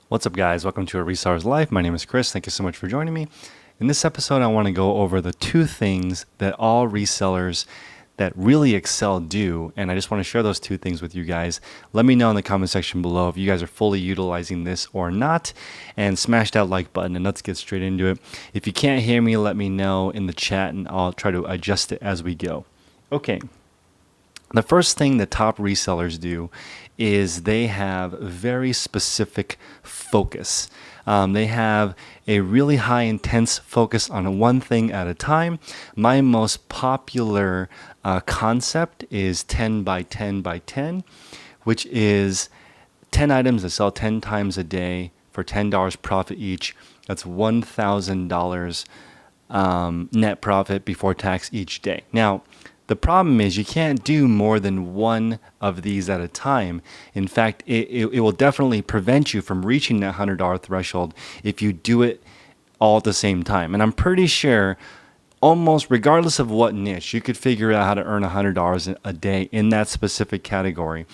What's up, guys? Welcome to A Reseller's Life. My name is Chris. Thank you so much for joining me. In this episode, I want to go over the two things that all resellers that really excel do, and I just want to share those two things with you guys. Let me know in the comment section below if you guys are fully utilizing this or not, and smash that like button, and let's get straight into it. If you can't hear me, let me know in the chat, and I'll try to adjust it as we go. Okay. The first thing that top resellers do is they have very specific focus. They have a really high intense focus on one thing at a time. My most popular concept is 10 by 10 by 10, which is 10 items that sell 10 times a day for $10 profit each. That's $1,000 net profit before tax each day. Now, the problem is you can't do more than one of these at a time. In fact, it will definitely prevent you from reaching that $100 threshold if you do it all at the same time. And I'm pretty sure almost regardless of what niche, you could figure out how to earn $100 a day in that specific category.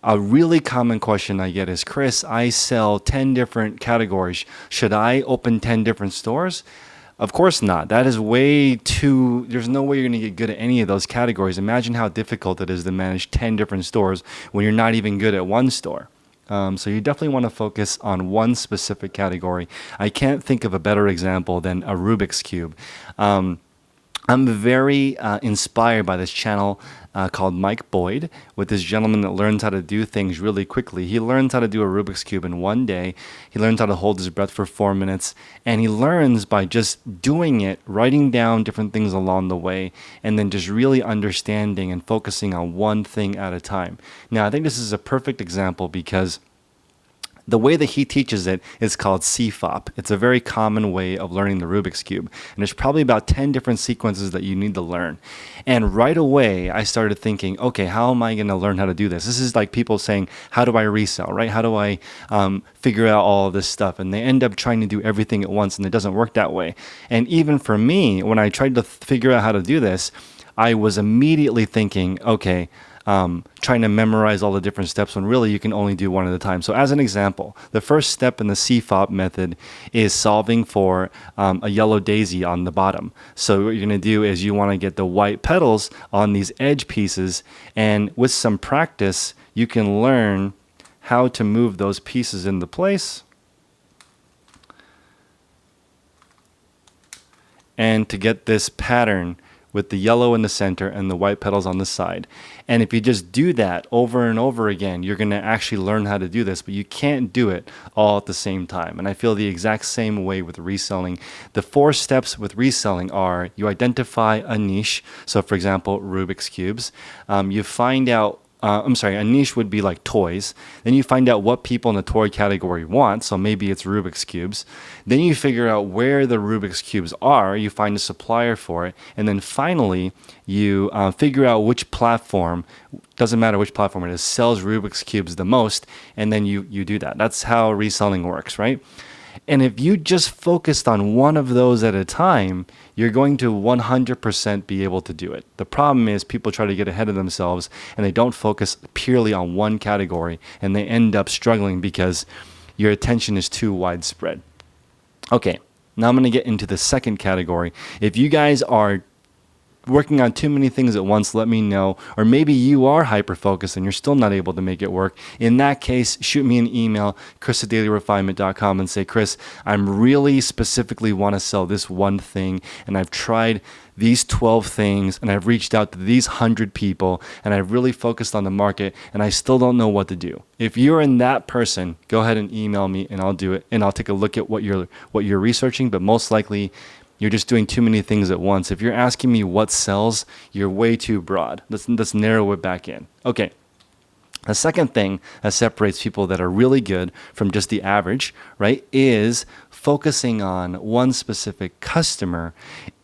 A really common question I get is, Chris, I sell 10 different categories. Should I open 10 different stores? Of course not. That is way too, there's no way you're going to get good at any of those categories. Imagine how difficult it is to manage 10 different stores when you're not even good at one store. So you definitely want to focus on one specific category. I can't think of a better example than a Rubik's Cube. I'm very inspired by this channel called Mike Boyd, with this gentleman that learns how to do things really quickly. He learns how to do a Rubik's Cube in one day. He learns how to hold his breath for 4 minutes. And he learns by just doing it, writing down different things along the way, and then just really understanding and focusing on one thing at a time. Now, I think this is a perfect example because the way that he teaches it is called CFOP. It's a very common way of learning the Rubik's Cube. And there's probably about 10 different sequences that you need to learn. And right away, I started thinking, okay, how am I going to learn how to do this? This is like people saying, how do I resell, right? How do I figure out all of this stuff? And they end up trying to do everything at once, and it doesn't work that way. And even for me, when I tried to figure out how to do this, I was immediately thinking, okay, trying to memorize all the different steps when really you can only do one at a time. So as an example, the first step in the CFOP method is solving for a yellow daisy on the bottom. So what you're going to do is you want to get the white petals on these edge pieces, and with some practice, you can learn how to move those pieces into place and to get this pattern with the yellow in the center and the white petals on the side. And if you just do that over and over again, you're going to actually learn how to do this, but you can't do it all at the same time. And I feel the exact same way with reselling. The 4 steps with reselling are: you identify a niche. So for example, Rubik's Cubes. You find out a niche would be like toys. Then you find out what people in the toy category want. So maybe it's Rubik's Cubes. Then you figure out where the Rubik's Cubes are. You find a supplier for it. And then finally, you figure out which platform, doesn't matter which platform it is, sells Rubik's Cubes the most. And then you do that. That's how reselling works, right? And if you just focused on one of those at a time, you're going to 100% be able to do it. The problem is people try to get ahead of themselves and they don't focus purely on one category, and they end up struggling because your attention is too widespread. Okay, now I'm going to get into the second category. If you guys are working on too many things at once, let me know. Or maybe you are hyper-focused and you're still not able to make it work. In that case, shoot me an email, chris@dailyrefinement.com, and say, Chris, I'm really specifically want to sell this one thing, and I've tried these 12 things, and I've reached out to these 100 people, and I've really focused on the market, and I still don't know what to do. If you're in that person, go ahead and email me, and I'll do it, and I'll take a look at what you're researching, but most likely you're just doing too many things at once. If you're asking me what sells, you're way too broad. Let's narrow it back in. Okay. The second thing that separates people that are really good from just the average, right, is focusing on one specific customer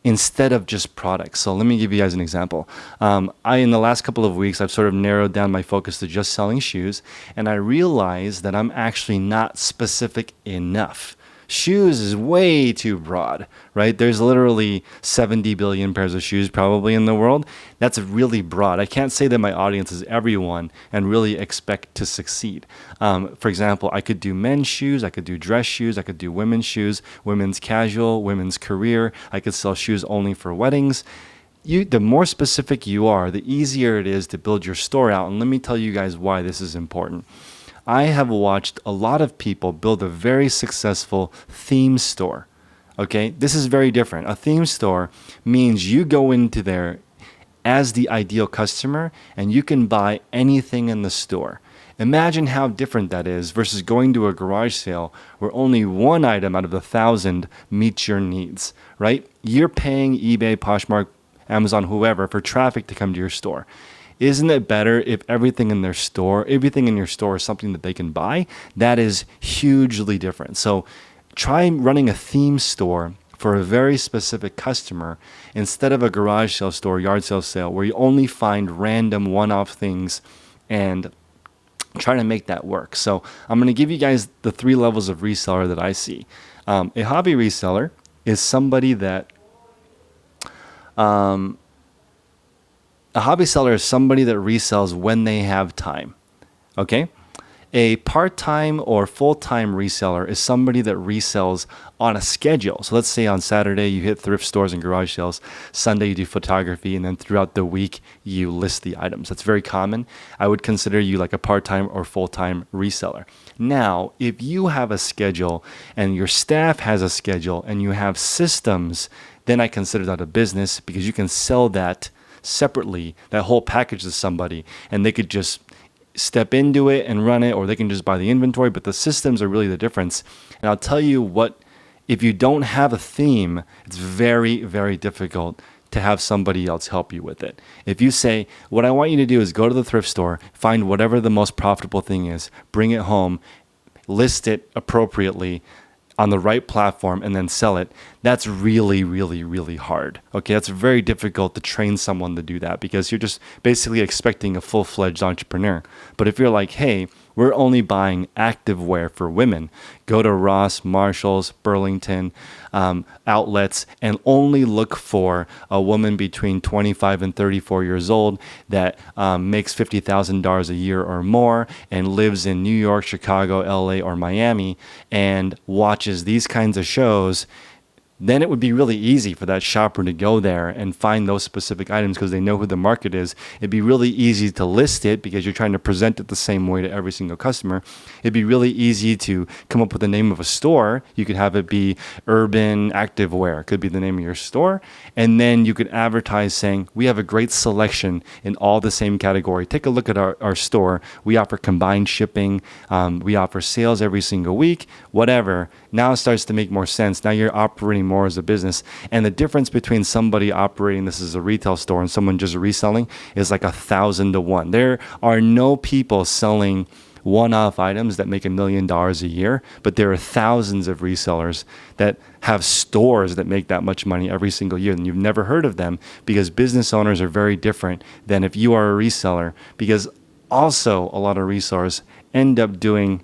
instead of just products. So let me give you guys an example. In the last couple of weeks, I've sort of narrowed down my focus to just selling shoes, and I realized that I'm actually not specific enough Shoes is way too broad, right? There's literally 70 billion pairs of shoes probably in the world. That's really broad. I can't say that my audience is everyone and really expect to succeed. For example, I could do men's shoes, I could do dress shoes, I could do women's shoes, women's casual, women's career. I could sell shoes only for weddings. The more specific you are, the easier it is to build your store out. And let me tell you guys why this is important. I have watched a lot of people build a very successful theme store. Okay, this is very different. A theme store means you go into there as the ideal customer and you can buy anything in the store. Imagine how different that is versus going to a garage sale where only one item out of 1,000 meets your needs, right? You're paying eBay, Poshmark, Amazon, whoever, for traffic to come to your store. Isn't it better if everything in your store is something that they can buy? That is hugely different. So try running a theme store for a very specific customer instead of a garage sale store, yard sale where you only find random one-off things and try to make that work. So I'm going to give you guys the 3 levels of reseller that I see. A hobby reseller is somebody that a hobby seller is somebody that resells when they have time. Okay? A part-time or full-time reseller is somebody that resells on a schedule. So let's say on Saturday you hit thrift stores and garage sales, Sunday you do photography, and then throughout the week you list the items. That's very common. I would consider you like a part-time or full-time reseller. Now, if you have a schedule and your staff has a schedule and you have systems, then I consider that a business because you can sell that separately, that whole package to somebody, and they could just step into it and run it, or they can just buy the inventory, but the systems are really the difference. And I'll tell you what, if you don't have a theme, it's very, very difficult to have somebody else help you with it. If you say, what I want you to do is go to the thrift store, find whatever the most profitable thing is, bring it home, list it appropriately on the right platform, and then sell it, that's really, really, really hard. Okay, that's very difficult to train someone to do that because you're just basically expecting a full-fledged entrepreneur. But if you're like, hey, we're only buying activewear for women, go to Ross, Marshalls, Burlington, outlets, and only look for a woman between 25 and 34 years old that makes $50,000 a year or more and lives in New York, Chicago, LA, or Miami and watches these kinds of shows, then it would be really easy for that shopper to go there and find those specific items because they know who the market is. It'd be really easy to list it because you're trying to present it the same way to every single customer. It'd be really easy to come up with the name of a store. You could have it be Urban Activewear, could be the name of your store. And then you could advertise saying, we have a great selection in all the same category. Take a look at our store. We offer combined shipping. We offer sales every single week, whatever. Now it starts to make more sense. Now you're operating more as a business. And the difference between somebody operating this as a retail store and someone just reselling is like 1,000 to 1. There are no people selling one-off items that make $1 million a year, but there are thousands of resellers that have stores that make that much money every single year, and you've never heard of them because business owners are very different than if you are a reseller, because also a lot of resellers end up doing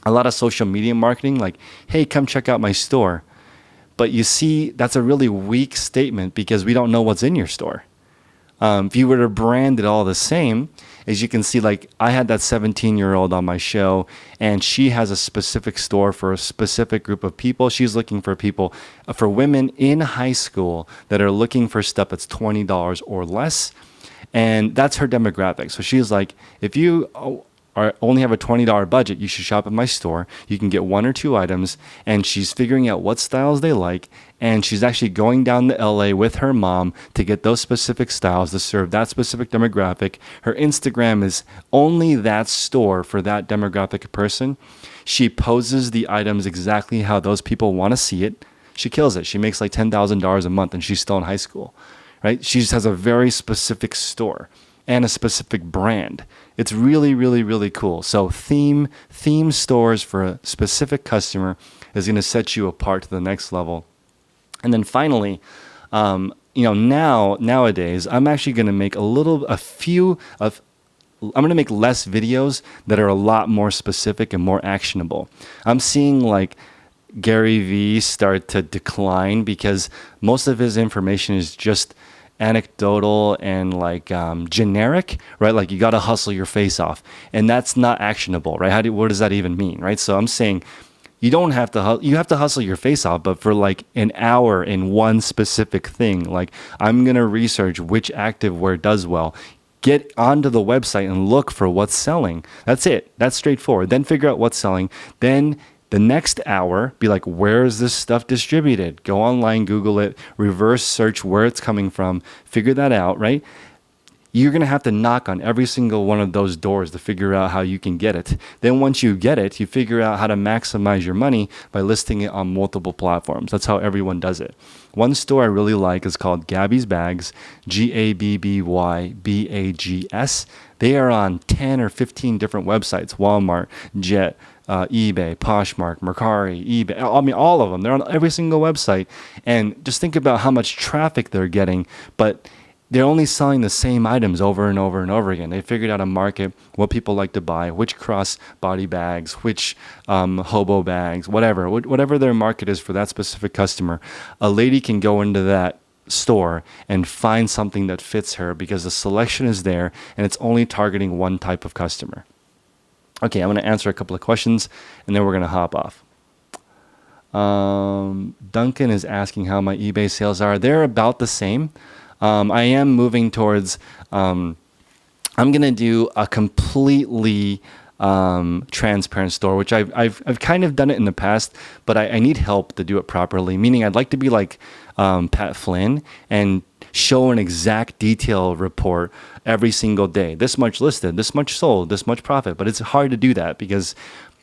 a lot of social media marketing, like, hey, come check out my store. But you see, that's a really weak statement because we don't know what's in your store. If you were to brand it all the same, as you can see, like I had that 17-year-old on my show, and she has a specific store for a specific group of people. She's looking for people, for women in high school that are looking for stuff that's $20 or less. And that's her demographic. So she's like, if you only have a $20 budget, you should shop at my store. You can get 1 or 2 items, and she's figuring out what styles they like, and she's actually going down to LA with her mom to get those specific styles to serve that specific demographic. Her Instagram is only that store for that demographic person. She poses the items exactly how those people want to see it. She kills it. She makes like $10,000 a month, and she's still in high school, right? She just has a very specific store and a specific brand. It's really, really, really cool. So theme stores for a specific customer is going to set you apart to the next level. And then finally, nowadays, I'm actually going to make I'm going to make less videos that are a lot more specific and more actionable. I'm seeing like, Gary Vee start to decline because most of his information is just anecdotal and like generic, right? Like you got to hustle your face off, and that's not actionable, right? What does that even mean, right? So I'm saying you don't have to you have to hustle your face off, but for like an hour in one specific thing, like I'm gonna research which activewear does well. Get onto the website and look for what's selling. That's it. That's straightforward. Then figure out what's selling. Then the next hour, be like, where is this stuff distributed? Go online, Google it, reverse search where it's coming from, figure that out, right? You're going to have to knock on every single one of those doors to figure out how you can get it. Then once you get it, you figure out how to maximize your money by listing it on multiple platforms. That's how everyone does it. One store I really like is called Gabby's Bags, GABBYBAGS. They are on 10 or 15 different websites, Walmart, Jet, eBay, Poshmark, Mercari, eBay. I mean, all of them. They're on every single website. And just think about how much traffic they're getting, but they're only selling the same items over and over and over again. They figured out a market, what people like to buy, which cross body bags, which hobo bags, whatever their market is for that specific customer. A lady can go into that store and find something that fits her because the selection is there and it's only targeting one type of customer. Okay, I'm going to answer a couple of questions and then we're going to hop off. Duncan is asking how my eBay sales are. They're about the same. I am moving towards, I'm going to do a completely transparent store, which I've kind of done it in the past, but I need help to do it properly. Meaning I'd like to be like Pat Flynn and show an exact detail report every single day. This much listed, this much sold, this much profit. But it's hard to do that because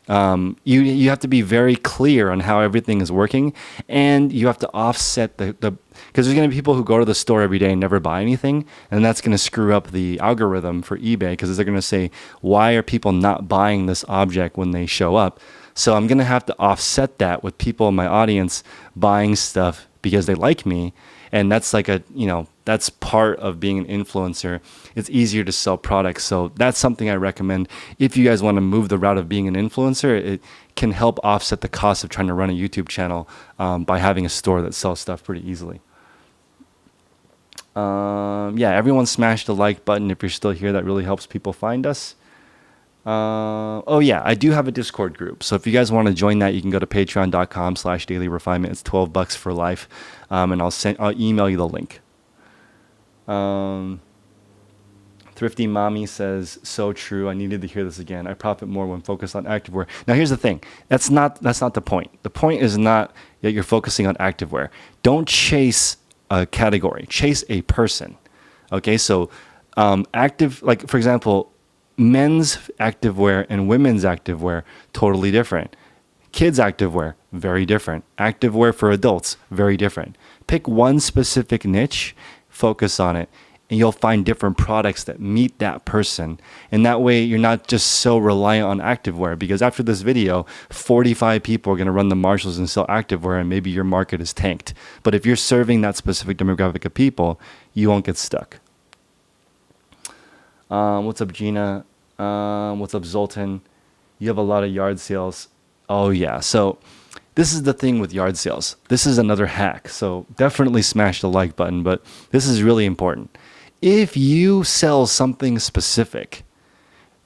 you have to be very clear on how everything is working, and you have to offset the because there's going to be people who go to the store every day and never buy anything, and that's going to screw up the algorithm for eBay because they're going to say, why are people not buying this object when they show up? So I'm going to have to offset that with people in my audience buying stuff because they like me. And that's like that's part of being an influencer. It's easier to sell products. So that's something I recommend. If you guys want to move the route of being an influencer, it can help offset the cost of trying to run a YouTube channel by having a store that sells stuff pretty easily. Everyone smash the like button if you're still here. That really helps people find us. I do have a Discord group. So if you guys want to join that, you can go to patreon.com/dailyrefinement. It's $12 for life. And I'll email you the link. Thrifty Mommy says, so true. I needed to hear this again. I profit more when focused on activewear. Now here's the thing. That's not the point. The point is not that you're focusing on activewear. Don't chase a category. Chase a person. Okay. So, like for example, men's activewear and women's activewear, totally different. Kids activewear, very different. Activewear for adults, very different. Pick one specific niche, focus on it, and you'll find different products that meet that person. And that way you're not just so reliant on activewear, because after this video, 45 people are going to run the Marshalls and sell activewear, and maybe your market is tanked. But if you're serving that specific demographic of people, you won't get stuck. What's up, Gina? What's up, Zoltan? You have a lot of yard sales. Oh, yeah. So this is the thing with yard sales. This is another hack. So definitely smash the like button, but this is really important. If you sell something specific,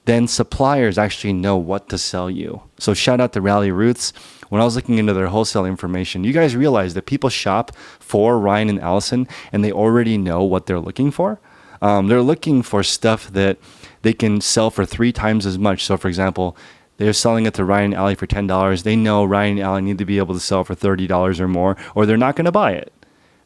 then suppliers actually know what to sell you. So shout out to Rally Roots. When I was looking into their wholesale information, you guys realize that people shop for Ryan and Allison, and they already know what they're looking for. They're looking for stuff that they can sell for 3 times as much. So, for example, they're selling it to Ryan and Allie for $10. They know Ryan and Allie need to be able to sell for $30 or more, or they're not going to buy it.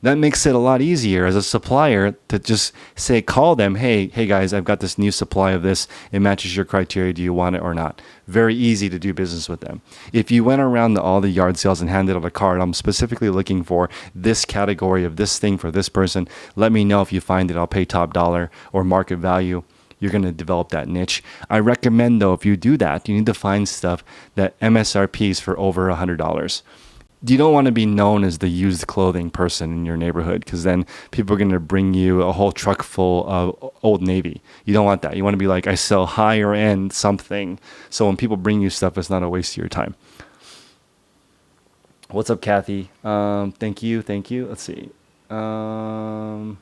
That makes it a lot easier as a supplier to just say, call them, hey guys, I've got this new supply of this. It matches your criteria. Do you want it or not? Very easy to do business with them. If you went around to all the yard sales and handed out a card, I'm specifically looking for this category of this thing for this person. Let me know if you find it. I'll pay top dollar or market value. You're going to develop that niche. I recommend, though, if you do that, you need to find stuff that MSRP is for over $100. You don't want to be known as the used clothing person in your neighborhood, because then people are going to bring you a whole truck full of Old Navy. You don't want that. You want to be like, I sell higher end something. So when people bring you stuff, it's not a waste of your time. What's up, Kathy? Thank you. Thank you. Let's see. Um,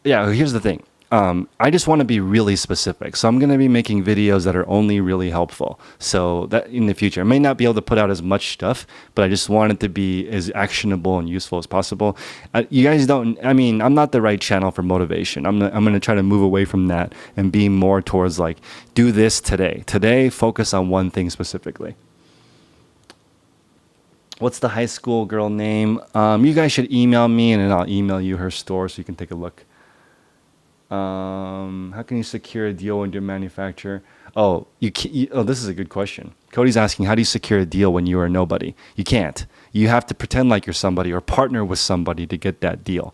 yeah, here's the thing. I just want to be really specific. So I'm going to be making videos that are only really helpful. So that in the future, I may not be able to put out as much stuff, but I just want it to be as actionable and useful as possible. You guys don't, I mean, I'm not the right channel for motivation. I'm going to try to move away from that and be more towards like, do this today. Today, focus on one thing specifically. What's the high school girl name? You guys should email me and then I'll email you her store so you can take a look. How can you secure a deal when you're a manufacturer? Oh, this is a good question. Cody's asking, how do you secure a deal when you are nobody? You can't. You have to pretend like you're somebody or partner with somebody to get that deal.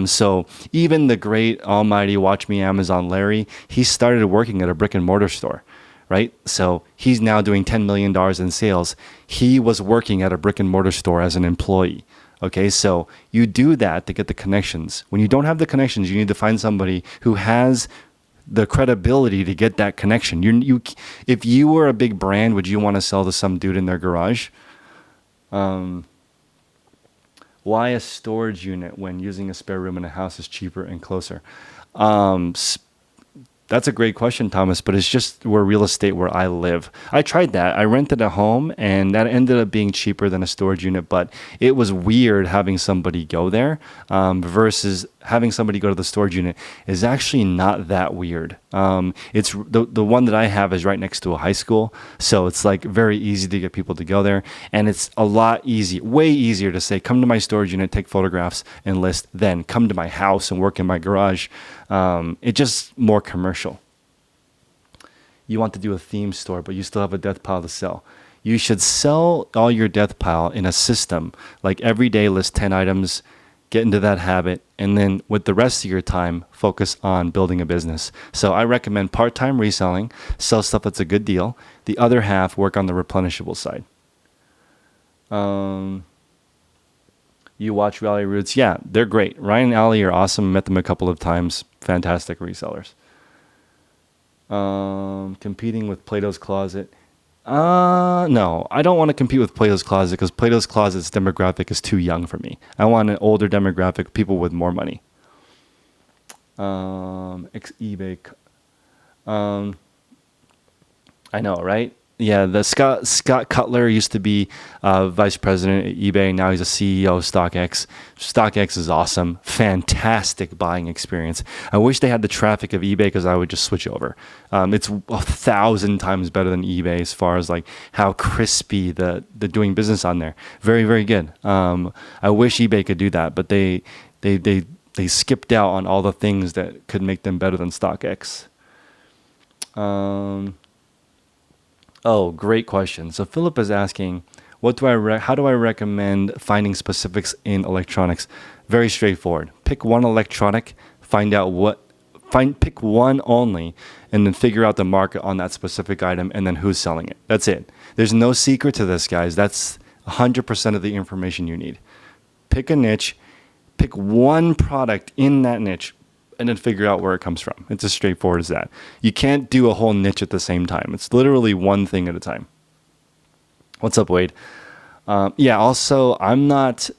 So even the great almighty Watch Me Amazon Larry, he started working at a brick and mortar store, right? So he's now doing $10 million in sales. He was working at a brick and mortar store as an employee. Okay, so you do that to get the connections. When you don't have the connections, you need to find somebody who has the credibility to get that connection. If you were a big brand, would you want to sell to some dude in their garage? Why a storage unit when using a spare room in a house is cheaper and closer? Um, that's a great question, Thomas, but it's just where real estate where I live. I tried that. I rented a home and that ended up being cheaper than a storage unit, but it was weird having somebody go there versus having somebody go to the storage unit is actually not that weird. It's the one that I have is right next to a high school, so it's like very easy to get people to go there, and it's a lot easy, way easier to say, come to my storage unit, take photographs, and list, than come to my house and work in my garage. It's just more commercial. You want to do a theme store, but you still have a death pile to sell. You should sell all your death pile in a system, like every day list 10 items, get into that habit, and then with the rest of your time, focus on building a business. So I recommend part-time reselling, sell stuff that's a good deal. The other half, work on the replenishable side. You watch Rally Roots? Yeah, they're great. Ryan and Ali are awesome. Met them a couple of times. Fantastic resellers. Competing with Plato's Closet. No, I don't want to compete with Plato's Closet because Plato's Closet's demographic is too young for me. I want an older demographic, people with more money. Ex-eBay. I know, right? Yeah, the Scott Cutler used to be vice president at eBay. Now he's a CEO of StockX. StockX is awesome, fantastic buying experience. I wish they had the traffic of eBay because I would just switch over. It's 1,000 times better than eBay as far as like how crispy the doing business on there. Very, very good. I wish eBay could do that, but they skipped out on all the things that could make them better than StockX. Oh, great question. So Philip is asking, how do I recommend finding specifics in electronics? Very straightforward. Pick one electronic, pick one only, and then figure out the market on that specific item and then who's selling it. That's it. There's no secret to this, guys. That's 100% of the information you need. Pick a niche, pick one product in that niche, and then figure out where it comes from. It's as straightforward as that. You can't do a whole niche at the same time. It's literally one thing at a time. What's up, Wade? Also, I'm not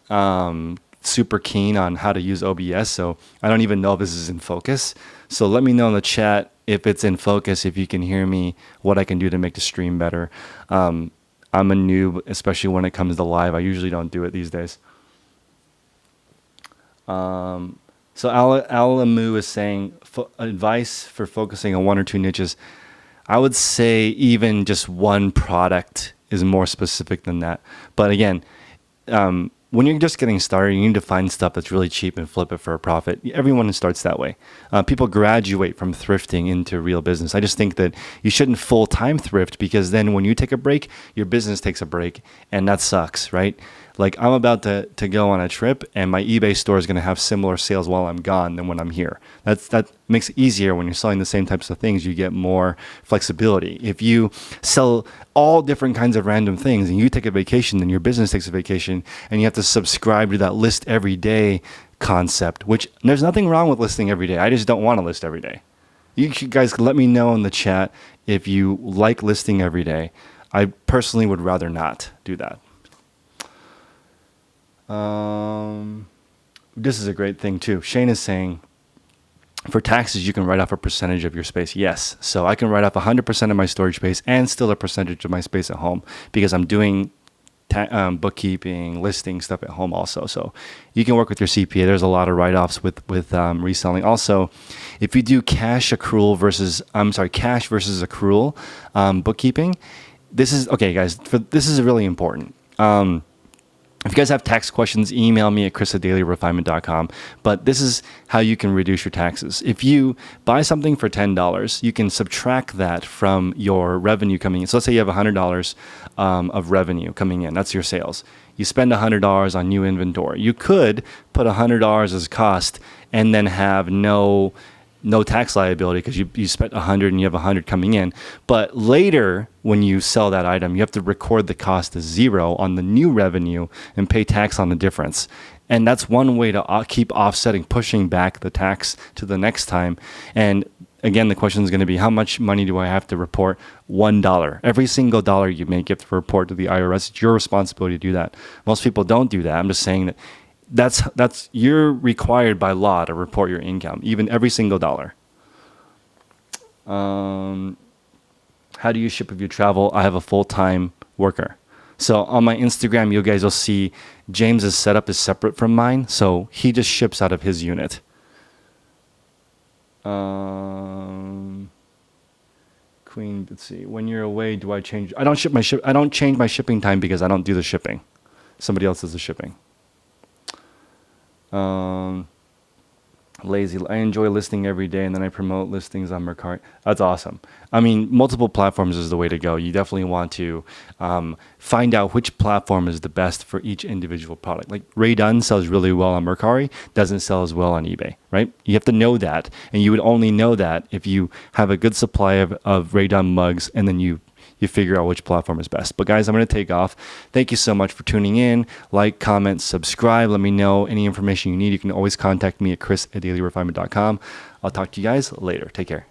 super keen on how to use OBS, so I don't even know if this is in focus. So let me know in the chat if it's in focus, if you can hear me, what I can do to make the stream better. I'm a noob, especially when it comes to live. I usually don't do it these days. So Alamu is saying advice for focusing on one or two niches. I would say even just one product is more specific than that. But again, when you're just getting started, you need to find stuff that's really cheap and flip it for a profit. Everyone starts that way. People graduate from thrifting into real business. I just think that you shouldn't full-time thrift because then when you take a break, your business takes a break, and that sucks, right? Like I'm about to go on a trip and my eBay store is going to have similar sales while I'm gone than when I'm here. That makes it easier when you're selling the same types of things. You get more flexibility. If you sell all different kinds of random things and you take a vacation, then your business takes a vacation and you have to subscribe to that list every day concept, which there's nothing wrong with listing every day. I just don't want to list every day. You guys let me know in the chat if you like listing every day. I personally would rather not do that. This is a great thing too. Shane is saying, for taxes, you can write off a percentage of your space. Yes. So I can write off 100% of my storage space and still a percentage of my space at home because I'm doing bookkeeping, listing stuff at home also. So you can work with your CPA. There's a lot of write-offs with reselling. Also, if you do cash versus accrual bookkeeping, this is okay, guys. This is really important. If you guys have tax questions, email me at chris@dailyrefinement.com. But this is how you can reduce your taxes. If you buy something for $10, you can subtract that from your revenue coming in. So let's say you have $100 of revenue coming in. That's your sales. You spend $100 on new inventory. You could put $100 as cost and then have no tax liability because you spent 100 and you have 100 coming in. But later, when you sell that item, you have to record the cost as zero on the new revenue and pay tax on the difference. And that's one way to keep offsetting, pushing back the tax to the next time. And again, the question is going to be, how much money do I have to report? $1. Every single dollar you make, you have to report to the IRS. It's your responsibility to do that. Most people don't do that. I'm just saying that that's you're required by law to report your income, even every single dollar. How do you ship if you travel? I have a full-time worker. So on my Instagram, you guys will see James's setup is separate from mine, so he just ships out of his unit. Queen, let's see. When you're away, do I change? I don't change my shipping time because I don't do the shipping. Somebody else does the shipping. Lazy. I enjoy listing every day, and then I promote listings on Mercari. That's awesome. I mean, multiple platforms is the way to go. You definitely want to find out which platform is the best for each individual product. Like Ray Dunn sells really well on Mercari, doesn't sell as well on eBay, right? You have to know that, and you would only know that if you have a good supply of Ray Dunn mugs, and then you figure out which platform is best. But guys, I'm going to take off. Thank you so much for tuning in. Like, comment, subscribe. Let me know any information you need. You can always contact me at chris@dailyrefinement.com. I'll talk to you guys later. Take care.